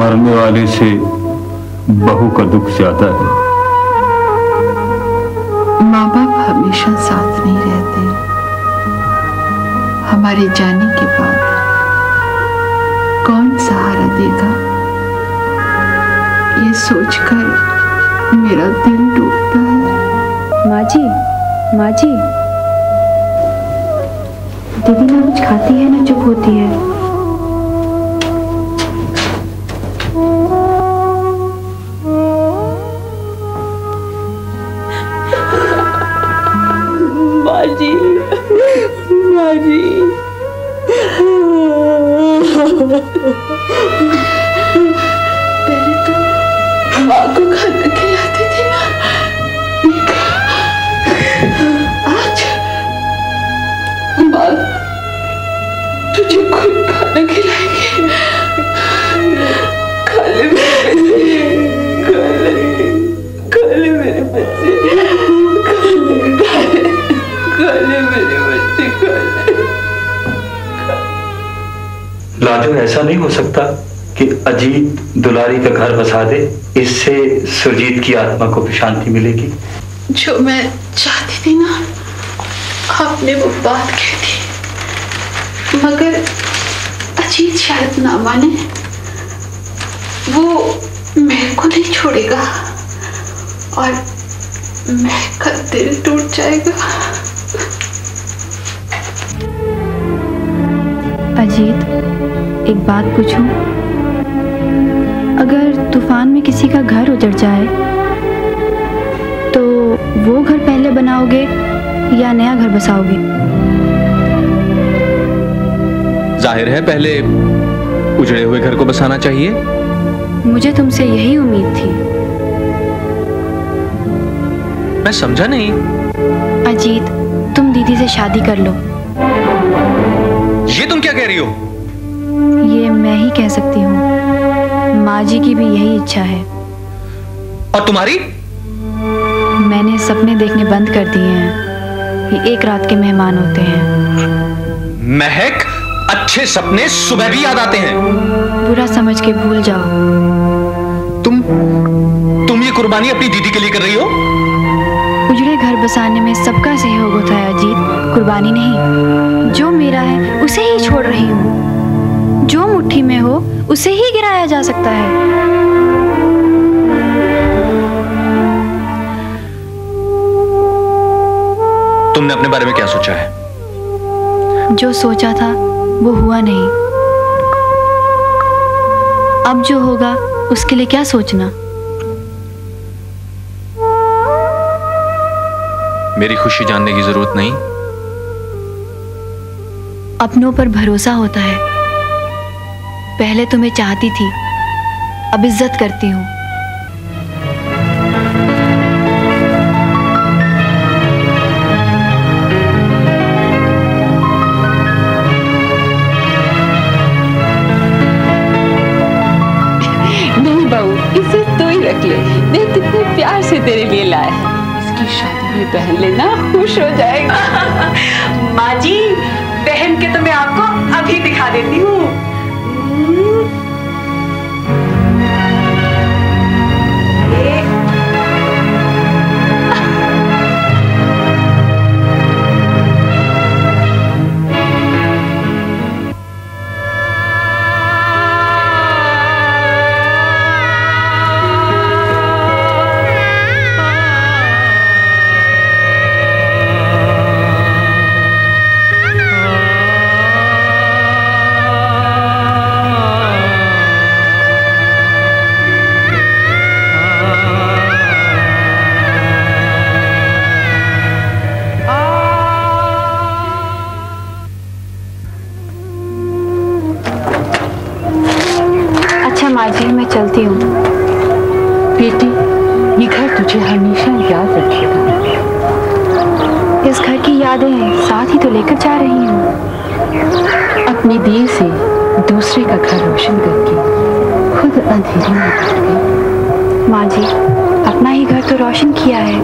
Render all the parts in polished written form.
मरने वाले से बहू का दुख ज्यादा है। माँ बाप हमेशा साथ नहीं रहते। हमारे जाने के बाद कौन सहारा देगा, ये सोचकर मेरा दिल टूटता है। माँ जी, माँ जी, दीदी ना कुछ खाती है ना चुप होती है। माँ जी, माँ जी, पहले तो माँ को खाना खिलाती थी ना, आज माँ तुझे खुद खाना खिलाएगी। खा ले मेरे बच्चे, खा ले मेरे बच्चे, खा ले मेरे बच्चे, खा ले। लाडो, ऐसा नहीं हो सकता कि अजीत दुलारी का घर बसा दे, इससे सुरजीत की आत्मा को भी शांति मिलेगी। जो मैं चाहती थी ना, आपने वो बात कह दी, मगर अजीत शायद ना माने। वो महक को नहीं छोड़ेगा और महक का दिल टूट जाएगा। अजीत, एक बात पूछूं? अगर तूफान में किसी का घर उजड़ जाए तो वो घर पहले बनाओगे या नया घर बसाओगे? जाहिर है पहले उजड़े हुए घर को बसाना चाहिए। मुझे तुमसे यही उम्मीद थी। मैं समझा नहीं। अजीत, तुम दीदी से शादी कर लो। ये तुम क्या कह रही हो? ये मैं ही कह सकती हूँ। माँ जी की भी यही इच्छा है। और तुम्हारी? मैंने सपने देखने बंद कर दिए हैं। ये एक रात के मेहमान होते हैं। महक, अच्छे सपने सुबह भी याद आते हैं। बुरा समझ के भूल जाओ। तुम ये कुर्बानी अपनी दीदी के लिए कर रही हो? उजड़े घर बसाने में सबका सहयोग होता है अजीत, कुर्बानी नहीं। जो मेरा है उसे ही छोड़ रही हूँ। जो मुट्ठी में हो उसे ही गिराया जा सकता है। तुमने अपने बारे में क्या सोचा है? जो सोचा था वो हुआ नहीं। अब जो होगा उसके लिए क्या सोचना। मेरी खुशी जानने की जरूरत नहीं। अपनों पर भरोसा होता है। पहले तुम्हें चाहती थी, अब इज्जत करती हूँ। नहीं बहू, इसे तो ही रख ले। देख कितने प्यार से तेरे लिए लाया है। इसकी शादी में पहन लेना, खुश हो जाएगा। माँ जी, पहन के तो मैं आपको अभी दिखा देती हूँ। मैं चलती हूँ। बेटी, ये घर तुझे हमेशा याद रखेगा। इस घर की यादें साथ ही तो लेकर जा रही हूँ। अपनी देर से दूसरे का घर रोशन करके खुद अंधेरे में बैठ गई। माँ जी, अपना ही घर तो रोशन किया है।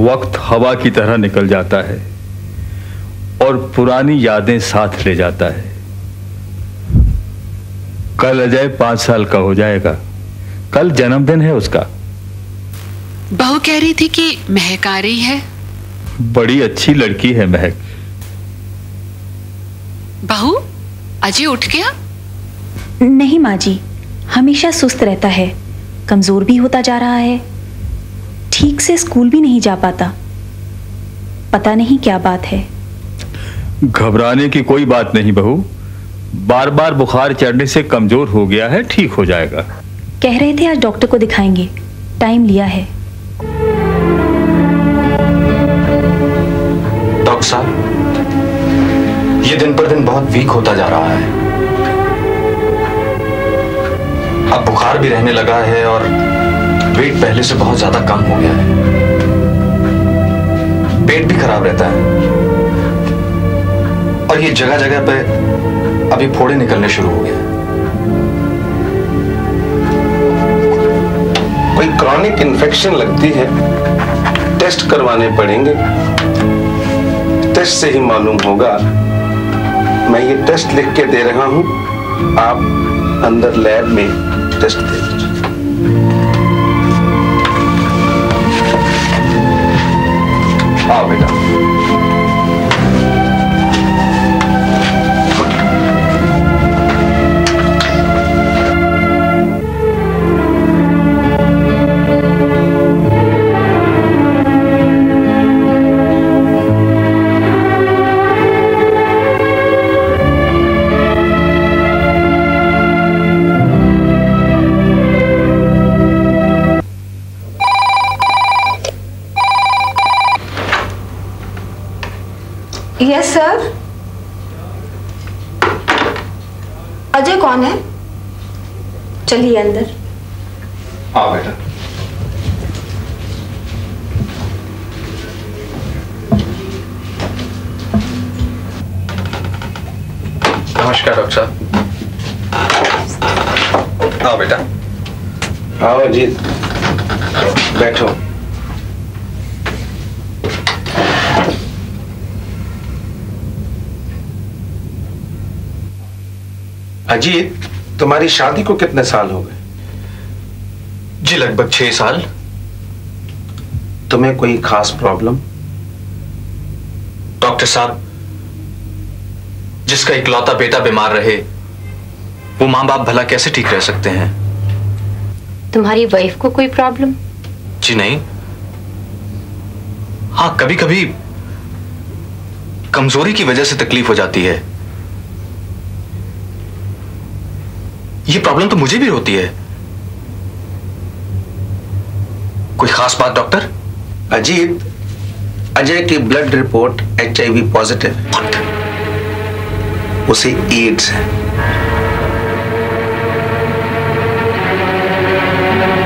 वक्त हवा की तरह निकल जाता है और पुरानी यादें साथ ले जाता है। कल अजय 5 साल का हो जाएगा। कल जन्मदिन है उसका। बहू कह रही थी कि महक आ रही है। बड़ी अच्छी लड़की है महक। बहू, अजय उठ गया? नहीं माँ जी, हमेशा सुस्त रहता है, कमजोर भी होता जा रहा है, ठीक से स्कूल भी नहीं जा पाता। पता नहीं क्या बात है। घबराने की कोई बात नहीं बहू, बार बार बुखार चढ़ने से कमजोर हो गया है, ठीक हो जाएगा। कह रहे थे आज डॉक्टर को दिखाएंगे, टाइम लिया है। डॉक्टर साहब, ये दिन पर दिन बहुत वीक होता जा रहा है। अब बुखार भी रहने लगा है और वेट पहले से बहुत ज्यादा कम हो गया है। पेट भी खराब रहता है और ये जगह जगह पे अभी फोड़े निकलने शुरू हो गए हैं। कोई क्रॉनिक इन्फेक्शन लगती है, टेस्ट करवाने पड़ेंगे। टेस्ट से ही मालूम होगा। मैं ये टेस्ट लिख के दे रहा हूं, आप अंदर लैब में टेस्ट दे दीजिए। आओ बेटा। Yes sir. अजय कौन है? चलिए अंदर। आओ बेटा। नमस्कार डॉक्टर साहब। आओ बेटा। आओ अजीत, बैठो। अजीत, तुम्हारी शादी को कितने साल हो गए? जी लगभग 6 साल। तुम्हें कोई खास प्रॉब्लम? डॉक्टर साहब, जिसका इकलौता बेटा बीमार रहे, वो मां बाप भला कैसे ठीक रह सकते हैं? तुम्हारी वाइफ को कोई प्रॉब्लम? जी नहीं। हाँ, कभी कभी कमजोरी की वजह से तकलीफ हो जाती है। ये प्रॉब्लम तो मुझे भी होती है। कोई खास बात डॉक्टर? अजीत, अजय की ब्लड रिपोर्ट HIV पॉजिटिव है। उसे एड्स है।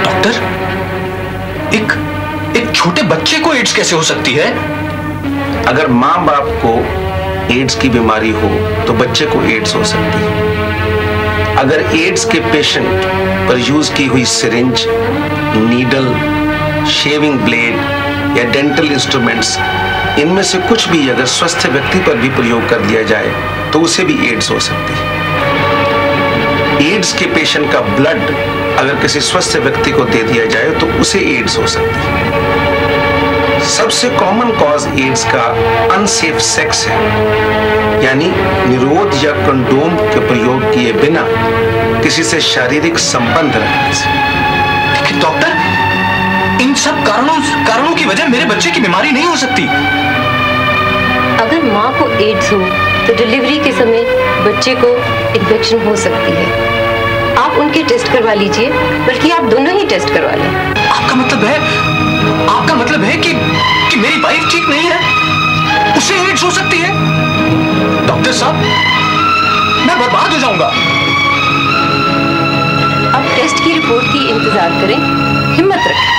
डॉक्टर, एक छोटे बच्चे को एड्स कैसे हो सकती है? अगर मां बाप को एड्स की बीमारी हो तो बच्चे को एड्स हो सकती है। अगर एड्स के पेशेंट पर यूज की हुई सिरिंज, नीडल, शेविंग ब्लेड या डेंटल इंस्ट्रूमेंट्स, इनमें से कुछ भी अगर स्वस्थ व्यक्ति पर भी प्रयोग कर दिया जाए तो उसे भी एड्स हो सकती है। एड्स के पेशेंट का ब्लड अगर किसी स्वस्थ व्यक्ति को दे दिया जाए तो उसे एड्स हो सकती है। सबसे कॉमन कॉज एड्स का अनसेफ सेक्स है, यानी निरोध या कंडोम के प्रयोग किए बिना किसी से शारीरिक संबंध रखने से। लेकिन डॉक्टर, इन सब कारणों की वजह मेरे बच्चे की बीमारी नहीं हो सकती। अगर माँ को एड्स हो तो डिलीवरी के समय बच्चे को इन्फेक्शन हो सकती है। आप उनके टेस्ट करवा लीजिए, बल्कि आप दोनों ही टेस्ट करवा लें। आपका मतलब है कि मेरी वाइफ ठीक नहीं है, उसे एड्स हो सकती है? डॉक्टर साहब, मैं बर्बाद हो जाऊंगा। अब टेस्ट की रिपोर्ट की इंतजार करें, हिम्मत रखें।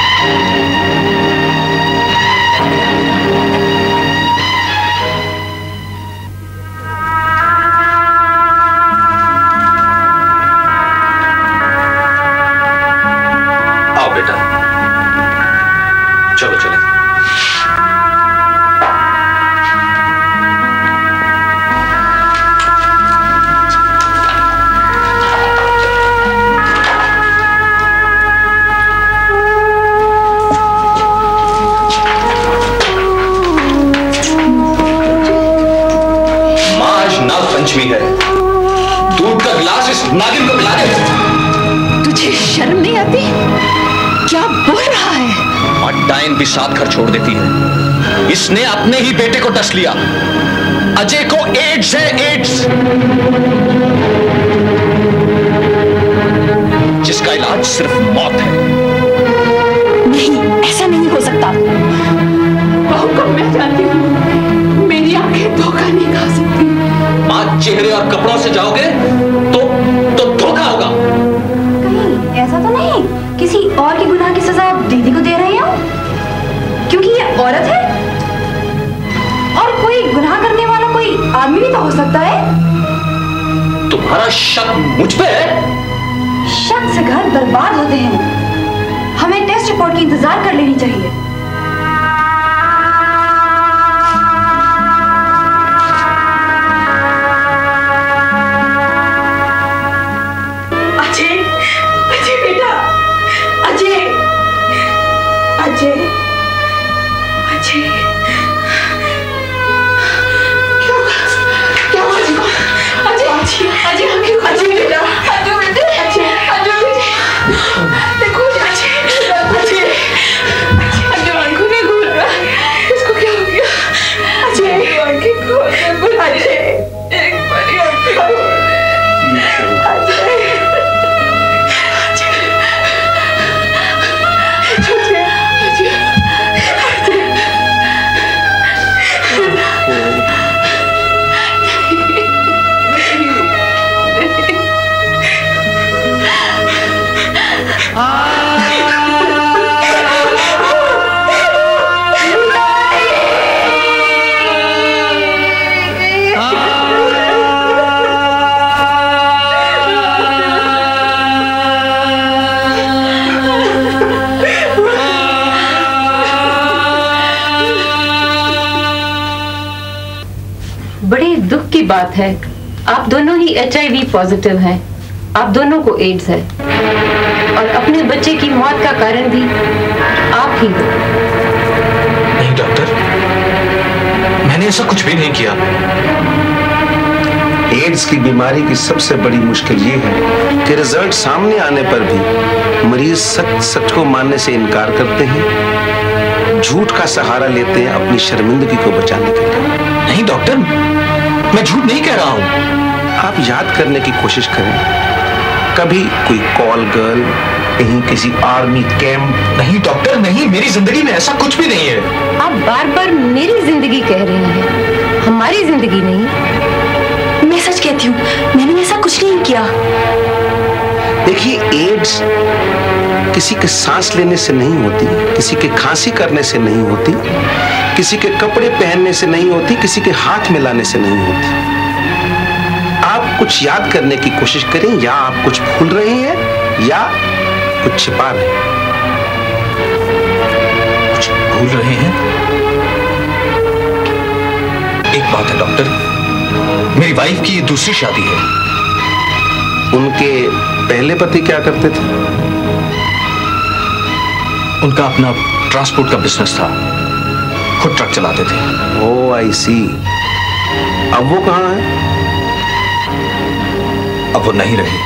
आओ बेटा, चलो चलो। तुझे शर्म नहीं आती? क्या बोल रहा है? और डायन भी साथ घर छोड़ देती है। इसने अपने ही बेटे को डस लिया। अजय को एड्स है, एड्स, जिसका इलाज सिर्फ मौत है। नहीं, ऐसा नहीं हो सकता। बहू को मैं जानती हूँ, मेरी आंखें धोखा नहीं खा सकती। आज चेहरे और कपड़ों से जाओगे तो धोखा होगा। कहीं ऐसा तो नहीं किसी और के गुनाह की सजा आप दीदी को दे रहे हो? क्योंकि ये औरत है और कोई गुनाह करने वाला कोई आदमी भी तो हो सकता है। तुम्हारा शक मुझ पे है? शक से घर बर्बाद होते हैं। हमें टेस्ट रिपोर्ट की इंतजार कर लेनी चाहिए। अजय, अजय बेटा, अजय, अजय, अजय, क्या हुआ जी को? अजय, अजय, अजय, अजय बेटा, अजय बेटे, अजय, अजय बेटे, देखो अजय, अजय, अजय आंखों नहीं खोल रहा, इसको क्या हो गया? अजय आंखें खोल, अजय एक बारी आंखें खोल, अजय, बड़ी दुख की बात है, आप दोनों ही HIV पॉजिटिव हैं। आप दोनों को एड्स है और अपने बच्चे की मौत का कारण भी आप ही हो। नहीं डॉक्टर, मैंने ऐसा कुछ भी नहीं किया। एड्स की बीमारी की सबसे बड़ी मुश्किल ये है कि रिजल्ट सामने आने पर भी मरीज सच को मानने से इनकार करते हैं, झूठ का सहारा लेते हैं अपनी शर्मिंदगी को बचाने के लिए। नहीं डॉक्टर, मैं झूठ नहीं कह रहा हूं। आप याद करने की कोशिश करें, कभी कोई कॉल गर्ल, कहीं किसी आर्मी कैंप? नहीं डॉक्टर, नहीं, मेरी जिंदगी में ऐसा कुछ भी नहीं है। आप बार बार मेरी जिंदगी कह रहे हैं, हमारी जिंदगी नहीं। मैं सच कहती हूँ, मैंने ऐसा कुछ नहीं किया। देखिए, एड्स किसी के सांस लेने से नहीं होती, किसी के खांसी करने से नहीं होती, किसी के कपड़े पहनने से नहीं होती, किसी के हाथ मिलाने से नहीं होती। आप कुछ याद करने की कोशिश करें, या आप कुछ भूल रहे हैं या कुछ छिपा रहे हैं। कुछ भूल रहे हैं? एक बात है डॉक्टर, मेरी वाइफ की दूसरी शादी है। उनके पहले पति क्या करते थे? उनका अपना ट्रांसपोर्ट का बिजनेस था, खुद ट्रक चलाते थे। ओह आई सी। अब वो कहाँ है? अब वो नहीं रही।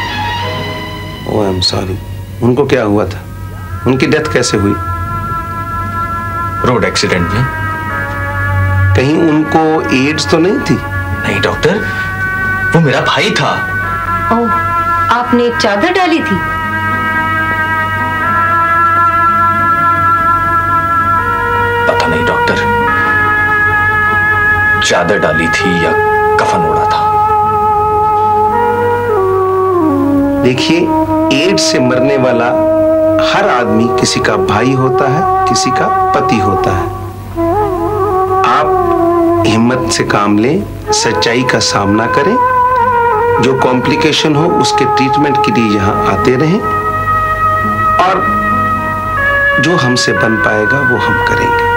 ओह आई एम सॉरी। उनको क्या हुआ था? उनकी डेथ कैसे हुई? रोड एक्सीडेंट में। कहीं उनको एड्स तो नहीं थी? नहीं डॉक्टर, वो मेरा भाई था। ओह, आपने एक चादर डाली थी? पता नहीं डॉक्टर, चादर डाली थी या कफन ओढ़ा था। देखिए, एड्स से मरने वाला हर आदमी किसी का भाई होता है, किसी का पति होता है। आप हिम्मत से काम लें, सच्चाई का सामना करें, जो कॉम्प्लिकेशन हो उसके ट्रीटमेंट के लिए यहां आते रहें, और जो हमसे बन पाएगा वो हम करेंगे।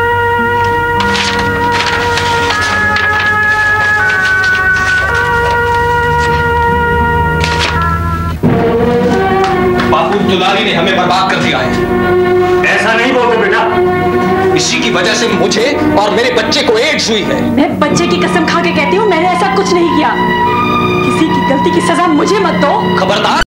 बापू दुलारी ने हमें बर्बाद कर दिया है। ऐसा नहीं बोलते बेटा। इसी की वजह से मुझे और मेरे बच्चे को एड्स हुई है। मैं बच्चे की कसम खा के कहती हूँ, मैंने ऐसा कुछ नहीं किया। किसी की गलती की सजा मुझे मत दो। खबरदार,